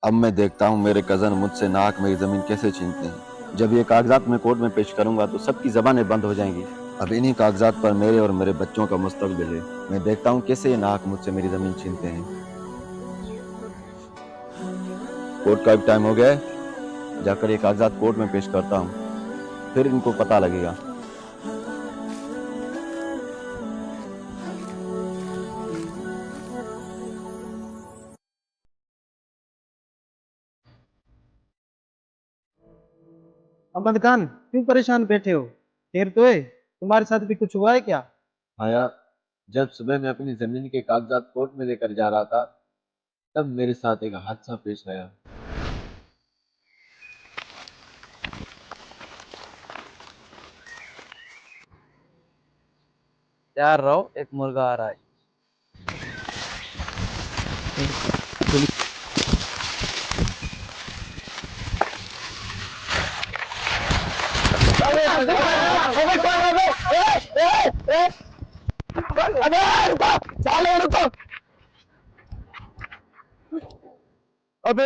अब मैं देखता हूँ मेरे कज़न मुझसे नाहक मेरी ज़मीन कैसे छीनते हैं। जब ये कागजात मैं कोर्ट में पेश करूंगा तो सबकी ज़बानें बंद हो जाएंगी। अब इन्हीं कागजात पर मेरे और मेरे बच्चों का मुस्तकबिल है। मैं देखता हूँ कैसे ये नाहक मुझसे मेरी ज़मीन छीनते हैं। कोर्ट का भी टाइम हो गया है, जाकर ये कागजात कोर्ट में पेश करता हूँ, फिर इनको पता लगेगा। अहमद खान, क्यों परेशान बैठे हो? खैर तो है? तुम्हारे साथ भी कुछ हुआ है क्या? हाँ यार, जब सुबह मैं अपनी जमीन के कागजात कोर्ट में लेकर जा रहा था, तब मेरे साथ एक हादसा पेश आया। तैयार रहो, एक मुर्गा आ रहा है। अबे,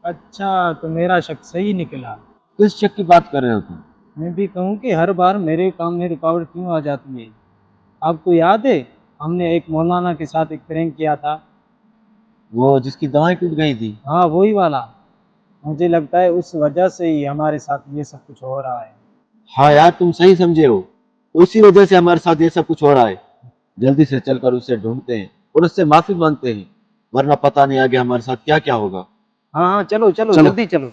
अच्छा तो मेरा शक सही निकला। किस शक की बात कर रहे हो तुम? मैं भी कहूँ कि हर बार मेरे काम में रुकावट क्यों आ जाती है। आपको याद है, हमने एक मौलाना के साथ एक प्रैंक किया था? वो जिसकी दवाएं टूट गई थी? हाँ, वही वाला। मुझे लगता है उस वजह से ही हमारे साथ ये सब कुछ हो रहा है। हाँ यार, तुम सही समझे हो। उसी वजह से हमारे साथ ये सब कुछ हो रहा है। जल्दी से चलकर उसे ढूंढते हैं और उससे माफी मांगते हैं, वरना पता नहीं आगे हमारे साथ क्या क्या होगा। हाँ हाँ, चलो चलो चलो। जल्दी चलो।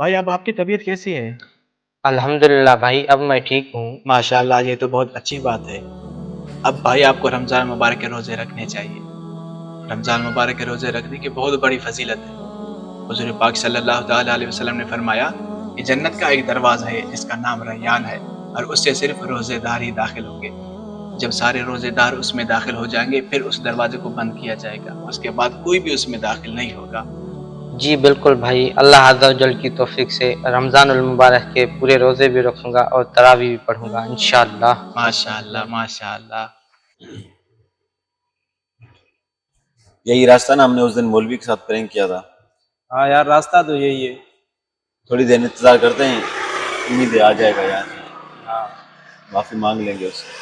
भाई, अब आपकी तबीयत कैसी है? अल्हम्दुलिल्लाह भाई, अब मैं ठीक हूँ। माशाल्लाह, ये तो बहुत अच्छी बात है। अब भाई आपको रमज़ान मुबारक के रोज़े रखने चाहिए। रमज़ान मुबारक के रोज़े रखने की बहुत बड़ी फजीलत है। हुज़ूर पाक सल्लल्लाहु ताला अलैहि वसल्लम ने फरमाया कि जन्नत का एक दरवाज़ा है जिसका नाम रैयान है, और उससे सिर्फ रोज़ेदार ही दाखिल होंगे। जब सारे रोज़ेदार उसमें दाखिल हो जाएंगे, फिर उस दरवाजे को बंद किया जाएगा। उसके बाद कोई भी उसमें दाखिल नहीं होगा। जी बिल्कुल भाई, अल्लाह अज़्ज़ा व जल की तौफीक से रमज़ानुल मुबारक के पूरे रोज़े भी रखूँगा और तरावी भी पढ़ूँगा इंशाअल्लाह। माशाल्लाह माशाल्लाह। यही रास्ता ना हमने उस दिन मौलवी के साथ प्रैंक किया था। हाँ यार, रास्ता तो यही है। थोड़ी देर इंतजार करते हैं, उम्मीद है आ जाएगा यार। हाँ। माफी मांग लेंगे उससे।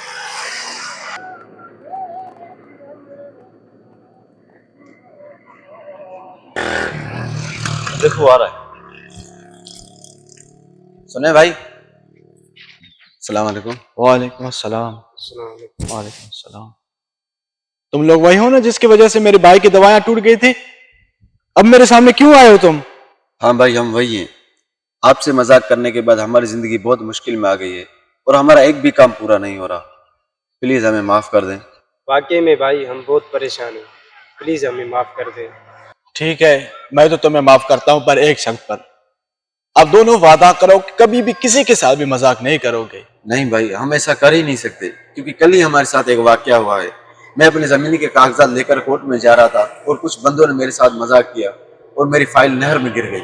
देखो आ रहा है। सुने भाई, सलाम अलैकुम। वालेकुम अस्सलाम। वालेकुम अस्सलाम। तुम लोग वही हो ना जिसकी वजह से मेरे भाई की दवाएं टूट गई थी? अब मेरे सामने क्यों आए हो तुम? हाँ भाई, हम वही हैं। आपसे मजाक करने के बाद हमारी जिंदगी बहुत मुश्किल में आ गई है और हमारा एक भी काम पूरा नहीं हो रहा। प्लीज हमें माफ कर दें। वाकई में भाई, हम बहुत परेशान हैं। प्लीज हमें माफ कर दे। ठीक है, मैं तो तुम्हें माफ करता हूं, पर एक शर्त पर। अब दोनों वादा करो कि कभी भी किसी के साथ भी मजाक नहीं करोगे। नहीं भाई, हम ऐसा कर ही नहीं सकते, क्योंकि कल ही हमारे साथ एक वाकया हुआ है। मैं अपनी जमीन के कागजात लेकर कोर्ट में जा रहा था और कुछ बंदों ने मेरे साथ मजाक किया और मेरी फाइल नहर में गिर गई।